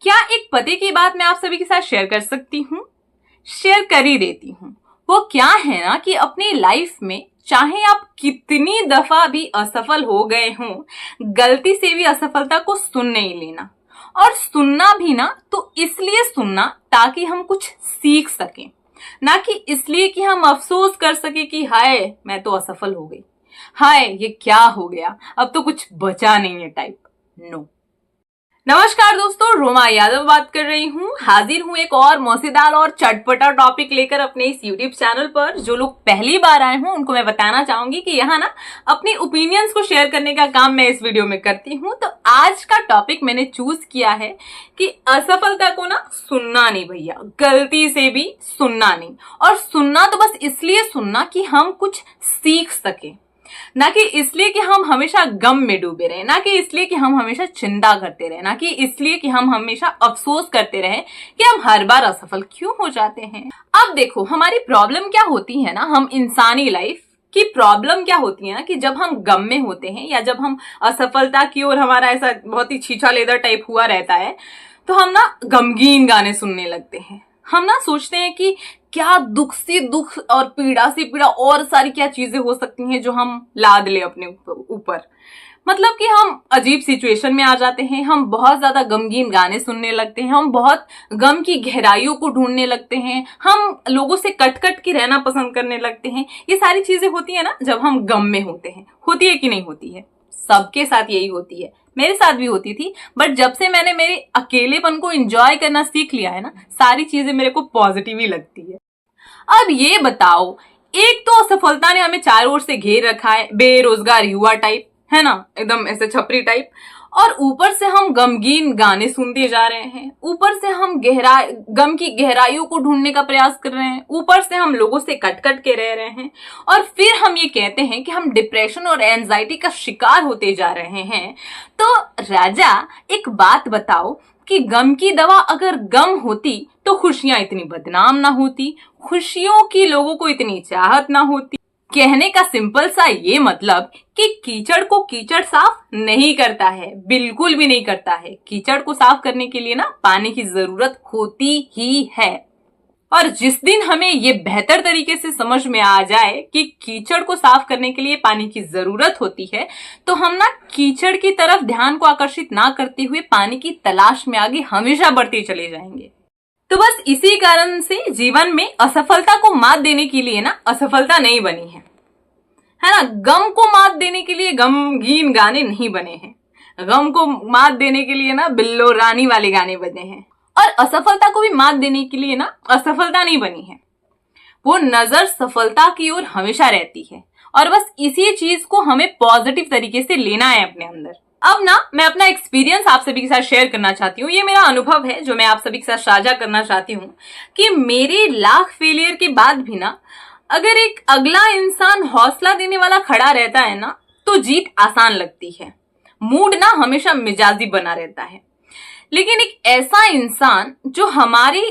क्या एक पते की बात मैं आप सभी के साथ शेयर कर सकती हूँ? शेयर कर ही देती हूँ। वो क्या है ना कि अपनी लाइफ में चाहे आप कितनी दफा भी असफल हो गए हों, गलती से भी असफलता को सुन नहीं लेना। और सुनना भी ना तो इसलिए सुनना ताकि हम कुछ सीख सकें, ना कि इसलिए कि हम अफसोस कर सके कि हाय मैं तो असफल हो गई, हाय ये क्या हो गया, अब तो कुछ बचा नहीं है टाइप। नो। नमस्कार दोस्तों, रोमा यादव बात कर रही हूँ। हाजिर हूँ एक और मौसीदार और चटपटा टॉपिक लेकर अपने इस यूट्यूब चैनल पर। जो लोग पहली बार आए हों उनको मैं बताना चाहूंगी कि यहाँ ना अपनी ओपिनियंस को शेयर करने का काम मैं इस वीडियो में करती हूँ। तो आज का टॉपिक मैंने चूज किया है कि असफलता को ना सुनना नहीं भैया, गलती से भी सुनना नहीं। और सुनना तो बस इसलिए सुनना कि हम कुछ सीख सके, ना कि इसलिए कि हम हमेशा गम में डूबे रहे, ना कि इसलिए कि हम हमेशा चिंता करते रहे, ना कि इसलिए कि हम हमेशा अफसोस करते रहे कि हम हर बार असफल क्यों हो जाते हैं। अब देखो हमारी प्रॉब्लम क्या होती है ना, हम इंसानी लाइफ की प्रॉब्लम क्या होती है ना कि जब हम गम में होते हैं या जब हम असफलता की ओर हमारा ऐसा बहुत ही छीछा लेदर टाइप हुआ रहता है, तो हम ना गमगीन गाने सुनने लगते हैं। हम ना सोचते हैं कि क्या दुख से दुख और पीड़ा से पीड़ा और सारी क्या चीजें हो सकती हैं जो हम लाद ले अपने ऊपर। मतलब कि हम अजीब सिचुएशन में आ जाते हैं, हम बहुत ज्यादा गमगीन गाने सुनने लगते हैं, हम बहुत गम की गहराइयों को ढूंढने लगते हैं, हम लोगों से कट कट के रहना पसंद करने लगते हैं। ये सारी चीजें होती है ना जब हम गम में होते हैं। होती है कि नहीं होती है? सबके साथ यही होती है, मेरे साथ भी होती थी। बट जब से मैंने मेरे अकेलेपन को एंजॉय करना सीख लिया है ना, सारी चीजें मेरे को पॉजिटिव ही लगती है। अब ये बताओ, एक तो असफलता ने हमें चारों ओर से घेर रखा है, बेरोजगार युवा टाइप है ना, एकदम ऐसे छपरी टाइप। और ऊपर से हम गमगीन गाने सुनते जा रहे हैं, ऊपर से हम गम की गहराइयों को ढूंढने का प्रयास कर रहे हैं, ऊपर से हम लोगों से कट कट के रह रहे हैं, और फिर हम ये कहते हैं कि हम डिप्रेशन और एंजाइटी का शिकार होते जा रहे हैं। तो राजा एक बात बताओ कि गम की दवा अगर गम होती तो खुशियां इतनी बदनाम ना होती, खुशियों की लोगों को इतनी चाहत ना होती। कहने का सिंपल सा ये मतलब कि कीचड़ को कीचड़ साफ नहीं करता है, बिल्कुल भी नहीं करता है। कीचड़ को साफ करने के लिए ना पानी की जरूरत होती ही है। और जिस दिन हमें ये बेहतर तरीके से समझ में आ जाए कि कीचड़ को साफ करने के लिए पानी की जरूरत होती है, तो हम ना कीचड़ की तरफ ध्यान को आकर्षित ना करते हुए पानी की तलाश में आगे हमेशा बढ़ते चले जाएंगे। तो बस इसी कारण से जीवन में असफलता को मात देने के लिए ना असफलता नहीं बनी है ना। गम को मात देने के लिए गमगीन गाने नहीं बने हैं, गम को मात देने के लिए ना बिल्लो रानी वाले गाने बने हैं। और असफलता को भी मात देने के लिए ना असफलता नहीं बनी है, वो नजर सफलता की ओर हमेशा रहती है। और बस इसी चीज को हमें पॉजिटिव तरीके से लेना है अपने अंदर। अब ना मैं अपना एक्सपीरियंस आप सभी के साथ शेयर करना चाहती हूँ। ये मेरा अनुभव है जो मैं आप सभी के साथ साझा करना चाहती हूँ कि मेरे लाख फेलियर के बाद भी ना अगर एक अगला इंसान हौसला देने वाला खड़ा रहता है ना, तो जीत आसान लगती है, मूड ना हमेशा मिजाजी बना रहता है। लेकिन एक ऐसा इंसान जो हमारी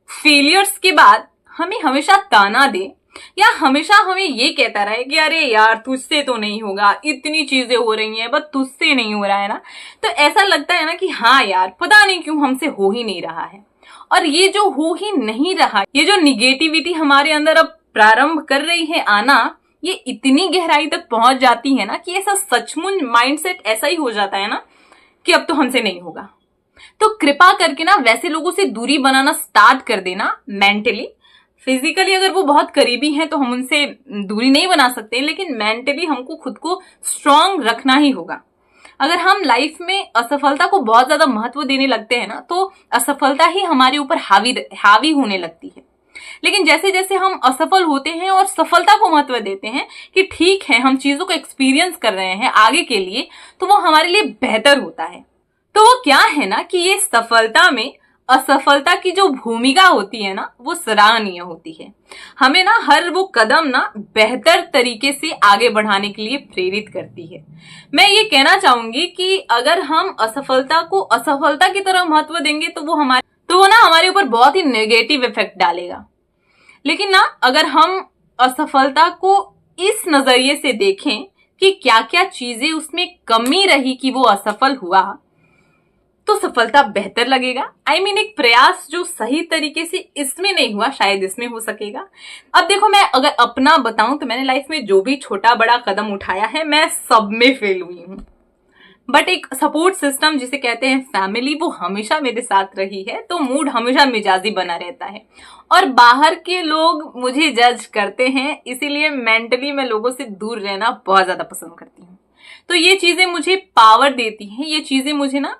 फेलियर्स के बाद हमें हमेशा ताना दे या हमेशा हमें ये कहता रहे कि अरे यार तुझसे तो नहीं होगा, इतनी चीजें हो रही हैं बस तुझसे नहीं हो रहा है ना, तो ऐसा लगता है ना कि हाँ यार पता नहीं क्यों हमसे हो ही नहीं रहा है। और ये जो हो ही नहीं रहा, ये जो निगेटिविटी हमारे अंदर अब प्रारंभ कर रही है आना, ये इतनी गहराई तक पहुंच जाती है ना कि ऐसा सचमुच माइंडसेट ऐसा ही हो जाता है ना कि अब तो हमसे नहीं होगा। तो कृपा करके ना वैसे लोगों से दूरी बनाना स्टार्ट कर देना। मेंटली, फिजिकली अगर वो बहुत करीबी हैं तो हम उनसे दूरी नहीं बना सकते, लेकिन मेंटली हमको खुद को स्ट्रांग रखना ही होगा। अगर हम लाइफ में असफलता को बहुत ज्यादा महत्व देने लगते हैं ना, तो असफलता ही हमारे ऊपर हावी होने लगती है। लेकिन जैसे जैसे हम असफल होते हैं और सफलता को महत्व देते हैं कि ठीक है हम चीजों को एक्सपीरियंस कर रहे हैं आगे के लिए, तो वो हमारे लिए बेहतर होता है। तो वो क्या है ना कि ये सफलता में असफलता की जो भूमिका होती है ना, वो सराहनीय होती है। हमें ना हर वो कदम ना बेहतर तरीके से आगे बढ़ाने के लिए प्रेरित करती है। मैं ये कहना चाहूंगी कि अगर हम असफलता को असफलता की तरह महत्व देंगे तो वो ना हमारे ऊपर बहुत ही नेगेटिव इफेक्ट डालेगा। लेकिन ना अगर हम असफलता को इस नजरिए से देखें कि क्या क्या चीजें उसमें कमी रही कि वो असफल हुआ, तो सफलता बेहतर लगेगा। एक प्रयास जो सही तरीके से इसमें नहीं हुआ शायद इसमें हो सकेगा। अब देखो, मैं अगर अपना बताऊं तो मैंने लाइफ में जो भी छोटा बड़ा कदम उठाया है मैं सब में फेल हुई हूं, बट एक सपोर्ट सिस्टम जिसे कहते हैं फैमिली, वो हमेशा मेरे साथ रही है, तो मूड हमेशा मिजाजी बना रहता है। और बाहर के लोग मुझे जज करते हैं, इसीलिए मेंटली मैं लोगों से दूर रहना बहुत ज्यादा पसंद करती हूँ। तो ये चीजें मुझे पावर देती हैं, ये चीजें मुझे ना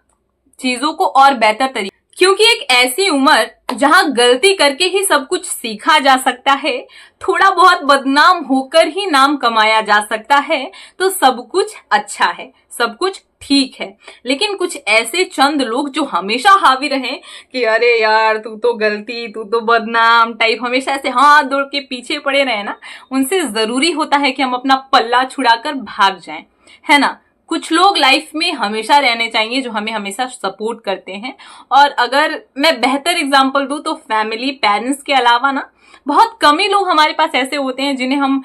चीजों को और बेहतर तरीके, क्योंकि एक ऐसी उम्र जहां गलती करके ही सब कुछ सीखा जा सकता है, थोड़ा बहुत बदनाम होकर ही नाम कमाया जा सकता है, तो सब कुछ अच्छा है, सब कुछ ठीक है। लेकिन कुछ ऐसे चंद लोग जो हमेशा हावी रहे कि अरे यार तू तो गलती, तू तो बदनाम टाइप, हमेशा ऐसे हाथ दौड़ के पीछे पड़े रहे ना, उनसे जरूरी होता है कि हम अपना पल्ला छुड़ाकर भाग जाएं, है ना। कुछ लोग लाइफ में हमेशा रहने चाहिए जो हमें हमेशा सपोर्ट करते हैं। और अगर मैं बेहतर एग्जांपल दूं तो फैमिली, पेरेंट्स के अलावा ना बहुत कम ही लोग हमारे पास ऐसे होते हैं जिन्हें हम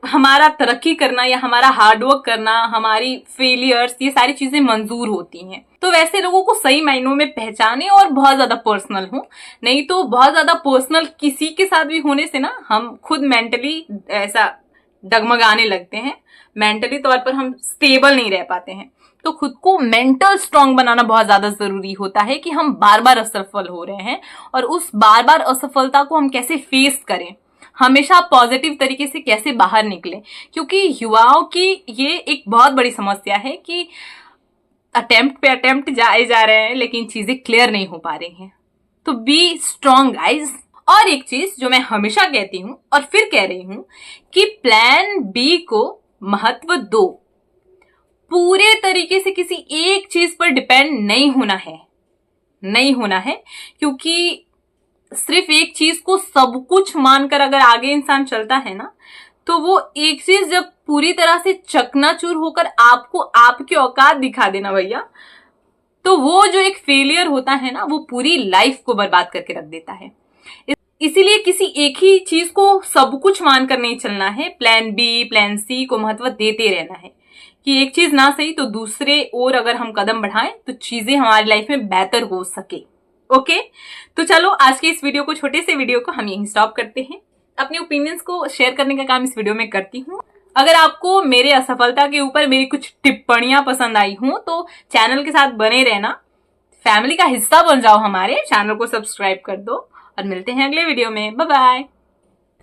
हमारा तरक्की करना या हमारा हार्डवर्क करना, हमारी फेलियर्स, ये सारी चीजें मंजूर होती हैं। तो वैसे लोगों को सही मायनों में पहचाने और बहुत ज्यादा पर्सनल हो, नहीं तो बहुत ज्यादा पर्सनल किसी के साथ भी होने से ना हम खुद मेंटली ऐसा डगमगाने लगते हैं, मेंटली तौर पर हम स्टेबल नहीं रह पाते हैं। तो खुद को मेंटल स्ट्रांग बनाना बहुत ज्यादा जरूरी होता है कि हम बार बार असफल हो रहे हैं और उस बार बार असफलता को हम कैसे फेस करें, हमेशा पॉजिटिव तरीके से कैसे बाहर निकले। क्योंकि युवाओं की ये एक बहुत बड़ी समस्या है कि अटेम्प्ट पे अटेम्प्ट जाए जा रहे हैं लेकिन चीजें क्लियर नहीं हो पा रही हैं। तो बी स्ट्रांग गाइज। और एक चीज जो मैं हमेशा कहती हूं और फिर कह रही हूं कि प्लान बी को महत्व दो, पूरे तरीके से किसी एक चीज पर डिपेंड नहीं होना है, नहीं होना है। क्योंकि सिर्फ एक चीज को सब कुछ मानकर अगर आगे इंसान चलता है ना, तो वो एक चीज जब पूरी तरह से चकनाचूर होकर आपको आपकी औकात दिखा देना भैया, तो वो जो एक फेलियर होता है ना, वो पूरी लाइफ को बर्बाद करके रख देता है। इसीलिए किसी एक ही चीज को सब कुछ मानकर नहीं चलना है, प्लान बी, प्लान सी को महत्व देते रहना है कि एक चीज ना सही तो दूसरे और अगर हम कदम बढ़ाएं तो चीजें हमारी लाइफ में बेहतर हो सके। ओके, तो चलो आज के इस वीडियो को, छोटे से वीडियो को हम यहीं स्टॉप करते हैं। अपने ओपिनियंस को शेयर करने का काम इस वीडियो में करती हूँ। अगर आपको मेरे असफलता के ऊपर मेरी कुछ टिप्पणियां पसंद आई हूं तो चैनल के साथ बने रहना, फैमिली का हिस्सा बन जाओ, हमारे चैनल को सब्सक्राइब कर दो और मिलते हैं अगले वीडियो में। Bye bye.